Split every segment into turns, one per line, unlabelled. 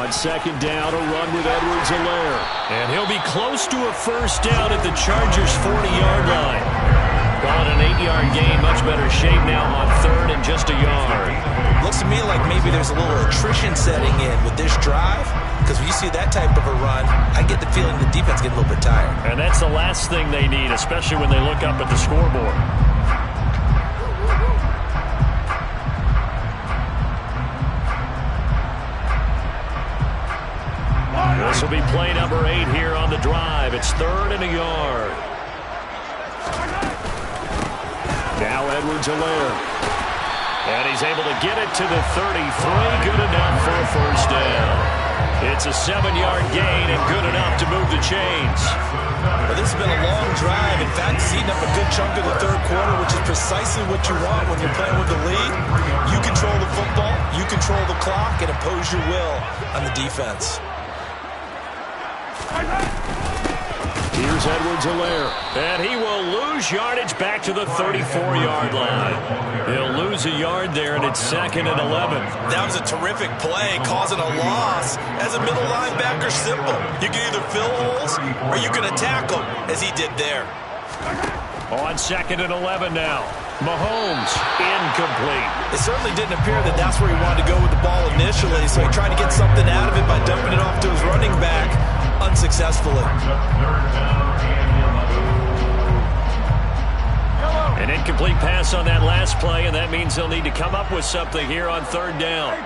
On second down, a run with Edwards-Helaire. And he'll be close to a first down at the Chargers' 40-yard line. Got an 8-yard gain, much better shape now on third and just a yard.
Looks to me like maybe there's a little attrition setting in with this drive, because when you see that type of a run, I get the feeling the defense getting a little bit tired.
And that's the last thing they need, especially when they look up at the scoreboard. This will be play number 8 here on the drive. It's third and a yard. Now Edwards-Helaire. And he's able to get it to the 33. Good enough for a first down. It's a 7-yard gain and good enough to move the chains.
Well, this has been a long drive. In fact, it's eaten up a good chunk of the third quarter, which is precisely what you want when you're playing with the lead. You control the football, you control the clock, and impose your will on the defense.
Here's Edwards-Helaire, and he will lose yardage back to the 34-yard line. He'll lose a yard there, and it's second and 11.
That was a terrific play, causing a loss. As a middle linebacker, simple. You can either fill holes or you can attack them, as he did there.
On second and 11 now. Mahomes, incomplete.
It certainly didn't appear that that's where he wanted to go with the ball initially, so he tried to get something out of it by dumping it off to his running back, unsuccessfully.
An incomplete pass on that last play, and that means they'll need to come up with something here on third down.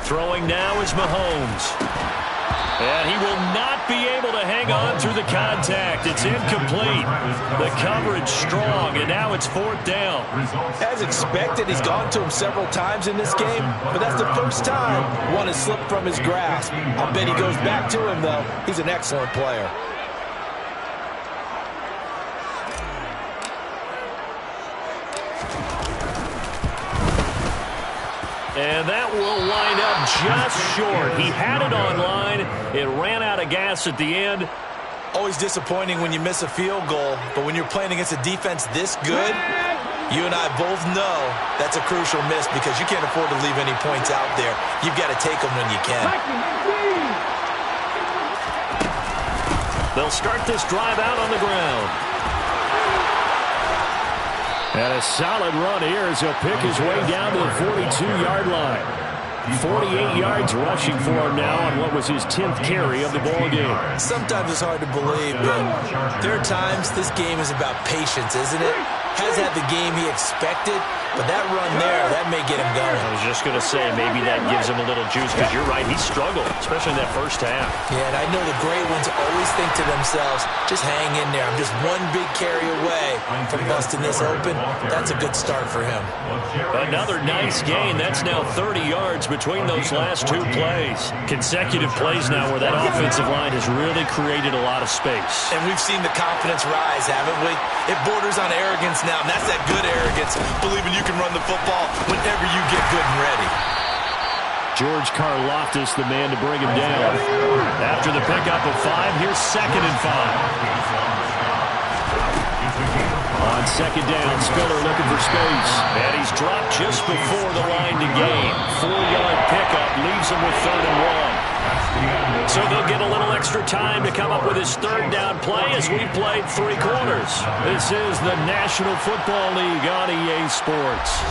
Throwing now is Mahomes. And he will not be able to hang on through the contact. It's incomplete. The coverage strong, and now it's fourth down.
As expected, he's gone to him several times in this game, but that's the first time one has slipped from his grasp. I bet he goes back to him, though. He's an excellent player.
And that will wind up just short. He had it on line. It ran out of gas at the end.
Always disappointing when you miss a field goal, but when you're playing against a defense this good, you and I both know that's a crucial miss because you can't afford to leave any points out there. You've got to take them when you can.
They'll start this drive out on the ground. And a solid run here as he'll pick his way down to the 42-yard line. 48 yards rushing for him now on what was his 10th carry of the ball game.
Sometimes it's hard to believe, but there are times this game is about patience, isn't it? Has had the game he expected, but that run there, that may get him going.
I was just going to say, maybe that gives him a little juice, because you're right, he struggled, especially in that first half.
Yeah, and I know the great ones always think to themselves, just hang in there. I'm just one big carry away from busting this open. That's a good start for him.
Another nice gain. That's now 30 yards between those last two plays. Consecutive plays now where that offensive line has really created a lot of space.
And we've seen the confidence rise, haven't we? It borders on arrogance now, and that's that good arrogance, believing you can run the football whenever you get good and ready.
George Karlaftis, the man to bring him down. After the pickup of 5, here's second and 5. On second down, Spiller looking for space. And he's dropped just before the line to gain. 4-yard pickup leaves him with third and 1. So they'll get a little extra time to come up with his third down play as we played 3 quarters. This is the National Football League on EA Sports.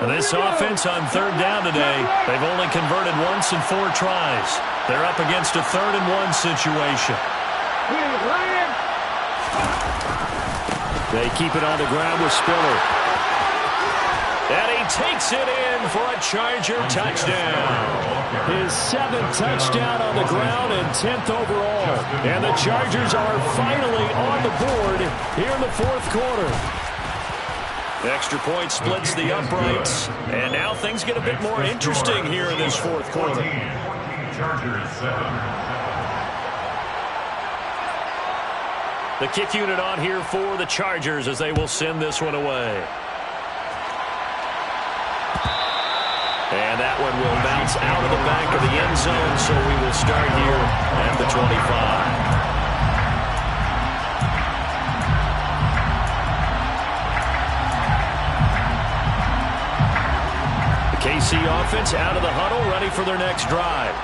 This offense on third down today, they've only converted once in 4 tries. They're up against a 3rd and 1 situation. They keep it on the ground with Spiller. And he takes it in for a Charger touchdown. His 7th touchdown on the ground and 10th overall. And the Chargers are finally on the board here in the 4th quarter. Extra point splits the uprights. And now things get a bit more interesting here in this fourth quarter.
Chargers 7.
The kick unit on here for the Chargers as they will send this one away. And that one will bounce out of the back of the end zone, so we will start here at the 25. KC offense out of the huddle, ready for their next drive.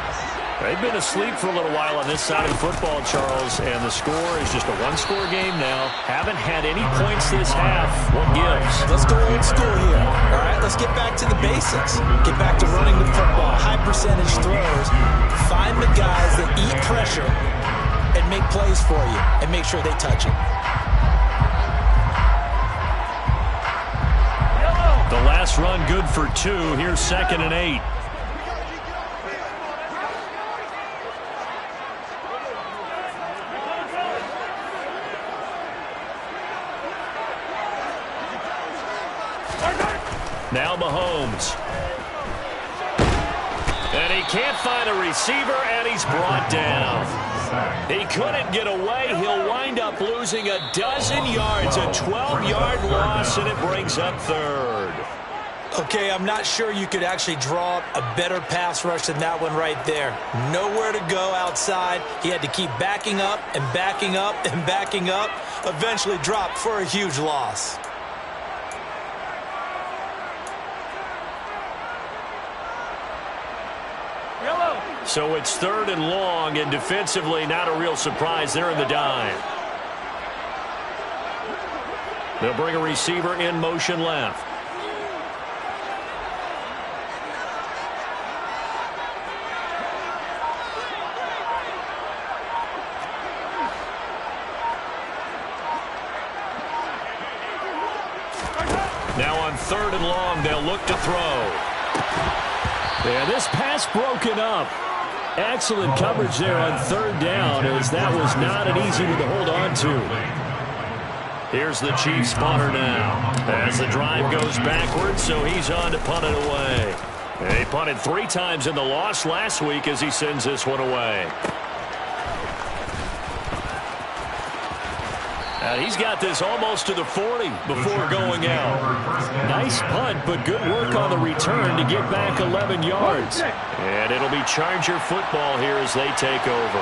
They've been asleep for a little while on this side of the football, Charles, and the score is just a one-score game now. Haven't had any points this half. What gives?
Let's go old school here. All right, let's get back to the basics. Get back to running the football, high-percentage throws. Find the guys that eat pressure and make plays for you and make sure they touch it.
The last run good for 2. Here's 2nd and 8. Now Mahomes. And he can't find a receiver, and he's brought down. He couldn't get away. He'll wind up losing a dozen yards, a 12-yard loss, and it brings up 3rd.
Okay, I'm not sure you could actually draw up a better pass rush than that one right there. Nowhere to go outside. He had to keep backing up and backing up and backing up. Eventually dropped for a huge loss.
So it's 3rd and long, and defensively not a real surprise. They're in the dime. They'll bring a receiver in motion left. Now on 3rd and long, they'll look to throw. Yeah, this pass broken up. Excellent coverage there on 3rd down, as that was not an easy one to hold on to. Here's the Chiefs punter now as the drive goes backwards, so he's on to punt it away. They punted 3 times in the loss last week as he sends this one away. And he's got this almost to the 40 before going out. Nice punt, but good work on the return to get back 11 yards. And it'll be Charger football here as they take over.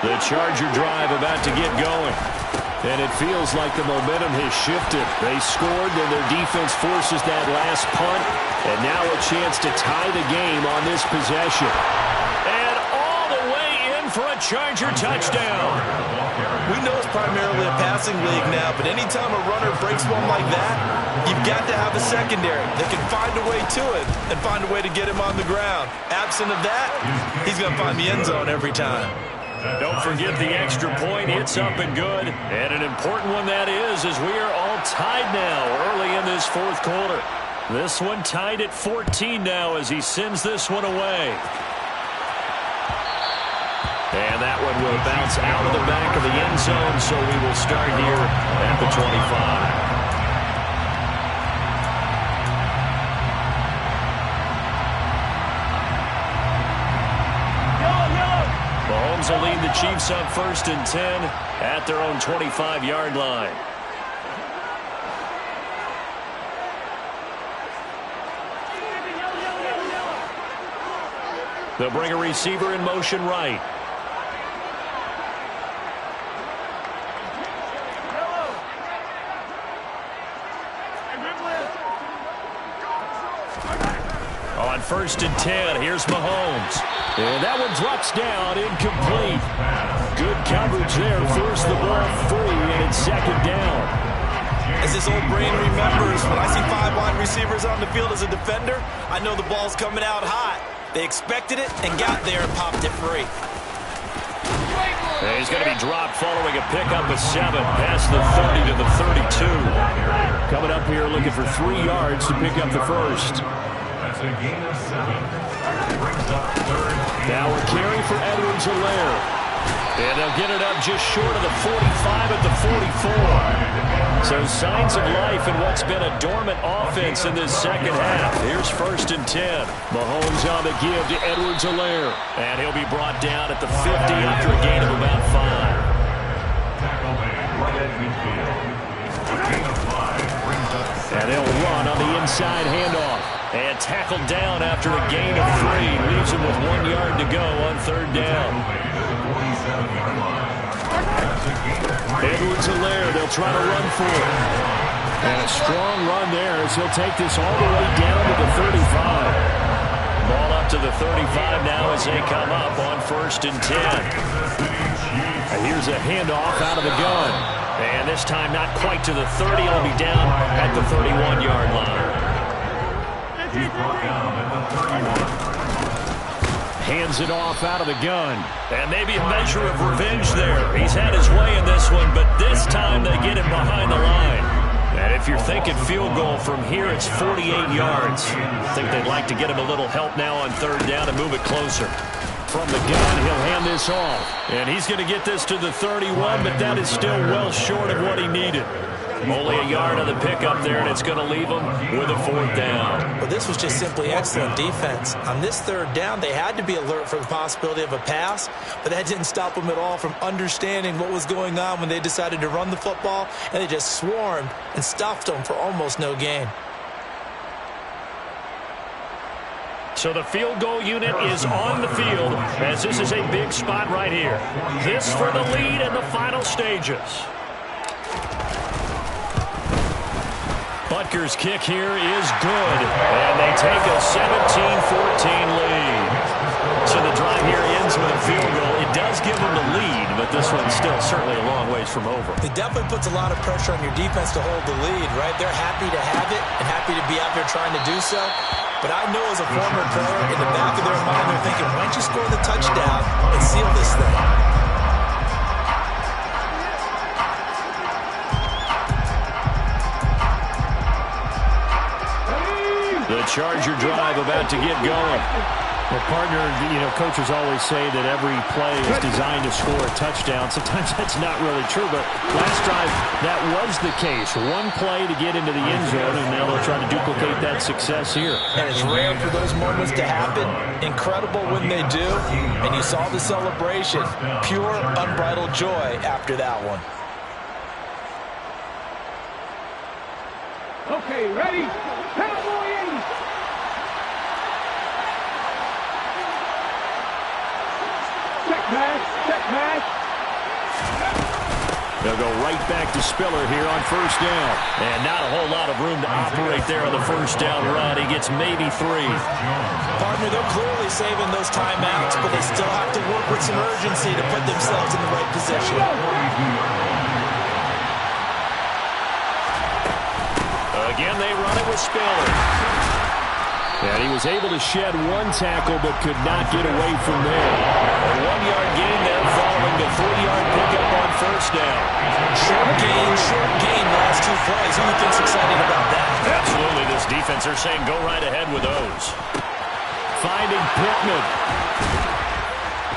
The Charger drive about to get going. And it feels like the momentum has shifted. They scored, then their defense forces that last punt. And now a chance to tie the game on this possession. And all the way in for a Charger touchdown.
We know it's primarily a passing league now, but anytime a runner breaks one like that, you've got to have a secondary that can find a way to it and find a way to get him on the ground. Absent of that, he's going to find the end zone every time.
Don't forget the extra point. It's up and good. And an important one that is, as we are all tied now early in this fourth quarter. This one tied at 14 now as he sends this one away. And that one will bounce out of the back of the end zone, so we will start here at the 25. Mahomes will lead the Chiefs up 1st and 10 at their own 25-yard line. They'll bring a receiver in motion right. On 1st and 10, here's Mahomes. And that one drops down, incomplete. Good coverage there, forced the ball free, and it's 2nd down.
As this old brain remembers, when I see 5 wide receivers on the field as a defender, I know the ball's coming out hot. They expected it and got there and popped it free.
And he's going to be dropped following a pickup of 7 past the 30 to the 32. Coming up here looking for 3 yards to pick up the first.
That's a gain of 7. Brings up 3rd.
Now a carry for Edwards-Helaire. And they'll get it up just short of the 45 at the 44. So signs of life in what's been a dormant offense in this second half. Here's 1st and 10. Mahomes on the give to Edwards-Helaire. And he'll be brought down at the 50 after a gain of about 5. And they'll run on the inside handoff. And tackled down after a gain of 3. Leaves him with 1 yard to go on 3rd down. Edwards-Helaire, they'll try to run for it. And a strong run there as he'll take this all the way down to the 35. Ball up to the 35 now as they come up on 1st and 10. And here's a handoff out of the gun. And this time not quite to the 30. It'll be down at the 31-yard line.
He's brought down at the 31.
Hands it off out of the gun. And maybe a measure of revenge there. He's had his way in this one, but this time they get him behind the line. And if you're thinking field goal from here, it's 48 yards. I think they'd like to get him a little help now on 3rd down and move it closer. From the gun, he'll hand this off. And he's going to get this to the 31, but that is still well short of what he needed. Only a yard on the pickup there, and it's going to leave him with a 4th down.
Well, this was just simply excellent defense. On this 3rd down, they had to be alert for the possibility of a pass, but that didn't stop them at all from understanding what was going on when they decided to run the football, and they just swarmed and stuffed them for almost no gain.
So the field goal unit is on the field as this is a big spot right here. This for the lead in the final stages. Butker's kick here is good, and they take a 17-14 lead. So the drive here ends with a field goal. It does give them the lead, but this one's still certainly a long ways from over.
It definitely puts a lot of pressure on your defense to hold the lead, right? They're happy to have it and happy to be out there trying to do so. But I know as a former player, in the back of their mind, they're thinking, why don't you score the touchdown and seal this thing?
The Charger drive about to get going.
Well, partner, coaches always say that every play is designed to score a touchdown. Sometimes that's not really true, but last drive, that was the case. One play to get into the end zone, and now they'll try to duplicate that success here.
And it's rare for those moments to happen. Incredible when they do. And you saw the celebration. Pure, unbridled joy after that one.
Okay, ready? Bamaboi in! Check pass.
They'll go right back to Spiller here on 1st down. And not a whole lot of room to operate there on the 1st down run. He gets maybe 3.
Partner, they're clearly saving those timeouts, but they still have to work with some urgency to put themselves in the right position.
Again, they run it with Spiller. And he was able to shed 1 tackle, but could not get away from there. A 1-yard gain there following the 3-yard pickup on 1st down.
Short gain, last 2 plays. Who thinks excited about that?
Absolutely, this defense, they're saying go right ahead with those. Finding Pittman.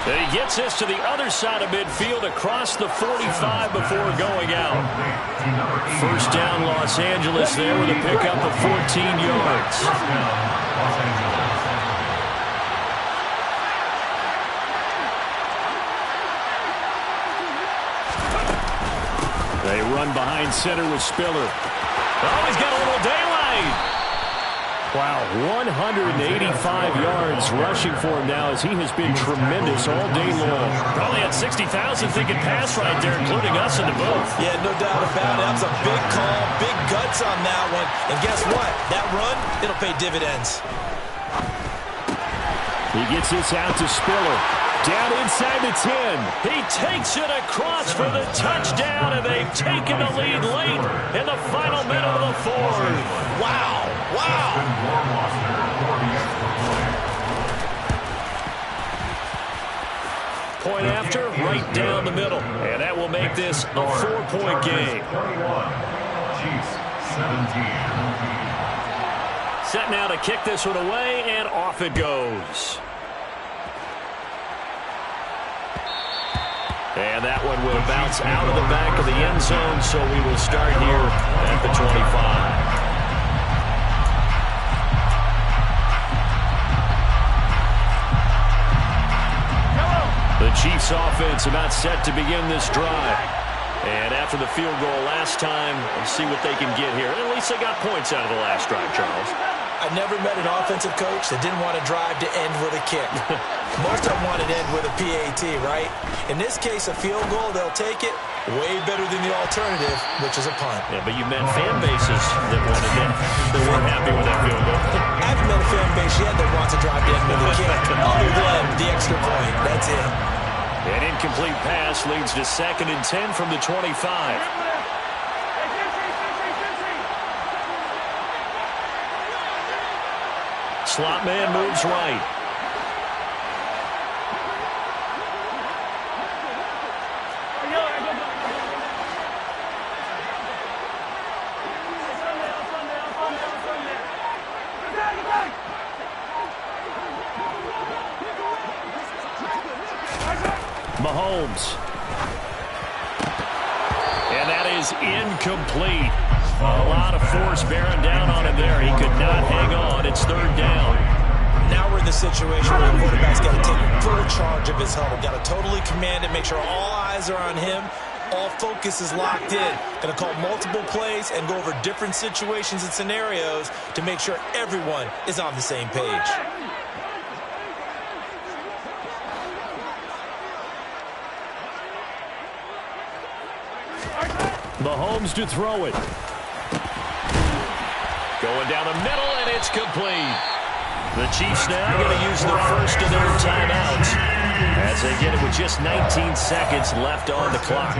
And he gets this to the other side of midfield across the 45 before going out. 1st down, Los Angeles there with a pickup of 14 yards. They run behind center with Spiller. Oh, he's got a little daylight. Wow, 185 yards rushing for him now as he has been tremendous all day long. Probably had 60,000 thinking pass right there, including us in the booth.
Yeah, no doubt about it. That was a big call, big guts on that one. And guess what? That run, it'll pay dividends.
He gets this out to Spiller. Down inside the 10. He takes it across for the touchdown, and they've taken the lead late in the final minute of the 4th. Wow. Point after, right down the middle. And that will make this a 4-point game.
31. Chiefs, 17.
Set now to kick this one away, and off it goes. And that one will bounce out of the back of the end zone, so we will start here at the 25. The Chiefs offense about set to begin this drive. And after the field goal last time, let's see what they can get here. At least they got points out of the last drive, Charles.
I never met an offensive coach that didn't want to drive to end with a kick. Most of them want it to end with a PAT, right? In this case, a field goal, they'll take it. Way better than the alternative, which is a punt.
Yeah, but you met fan bases that wanted it. They weren't happy with that field goal.
I haven't met a fan base yet that wants to drive to end with a kick. Other than the extra point. That's it.
An incomplete pass leads to 2nd and 10 from the 25. Slot man moves right. Mahomes. And that is incomplete. A lot of force bearing down on him there. He could not hang on. It's 3rd down.
Now we're in the situation where the quarterback's got to take full charge of his huddle. Got to totally command it, make sure all eyes are on him. All focus is locked in. Going to call multiple plays and go over different situations and scenarios to make sure everyone is on the same page.
Mahomes to throw it. Going down the middle, and it's complete. The Chiefs now going to use the first of their timeouts as they get it with just 19 seconds left on the clock.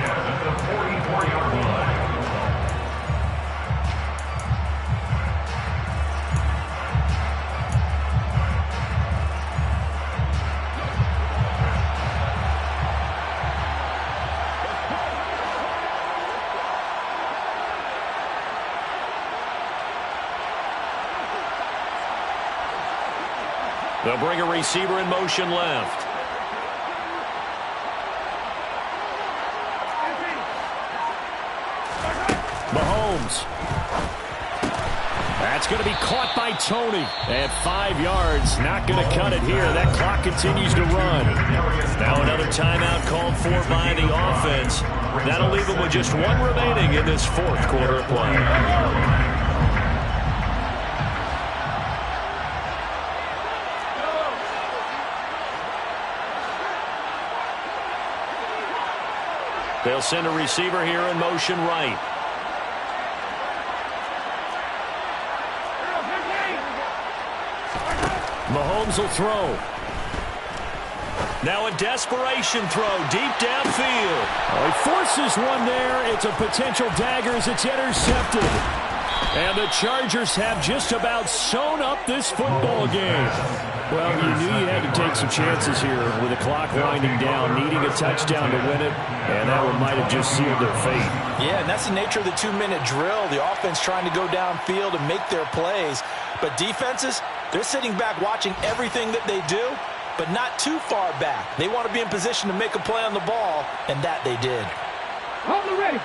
They'll bring a receiver in motion left. Mahomes. That's going to be caught by Tony. At 5 yards, not going to cut it here. That clock continues to run. Now another timeout called for by the offense. That'll leave them with just 1 remaining in this 4th quarter of play. They'll send a receiver here in motion right. Mahomes will throw. Now a desperation throw deep downfield.
Oh, he forces one there. It's a potential dagger as it's intercepted. And the Chargers have just about sewn up this football game. Well, you knew you had to take some chances here with the clock winding down, needing a touchdown to win it, and that one might have just sealed their fate.
Yeah, and that's the nature of the 2-minute drill. The offense trying to go downfield and make their plays. But defenses, they're sitting back watching everything that they do, but not too far back. They want to be in position to make a play on the ball, and that they did.
Hold it ready.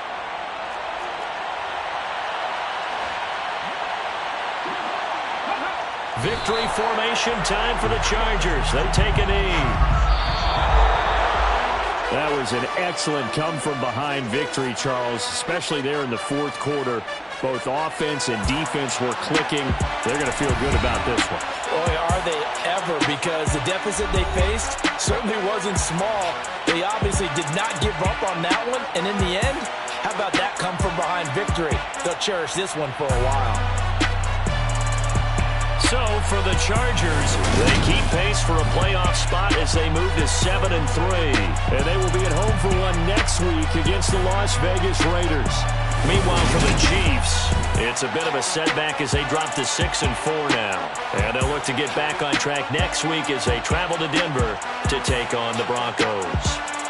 Victory formation time for the Chargers. They take a knee.
That was an excellent come-from-behind victory, Charles, especially there in the 4th quarter. Both offense and defense were clicking. They're going to feel good about this one.
Boy, are they ever, because the deficit they faced certainly wasn't small. They obviously did not give up on that one, and in the end, how about that come-from-behind victory? They'll cherish this one for a while.
So for the Chargers, they keep pace for a playoff spot as they move to 7-3.
And they will be at home for one next week against the Las Vegas Raiders.
Meanwhile, for the Chiefs, it's a bit of a setback as they drop to 6-4 now. And they'll look to get back on track next week as they travel to Denver to take on the Broncos.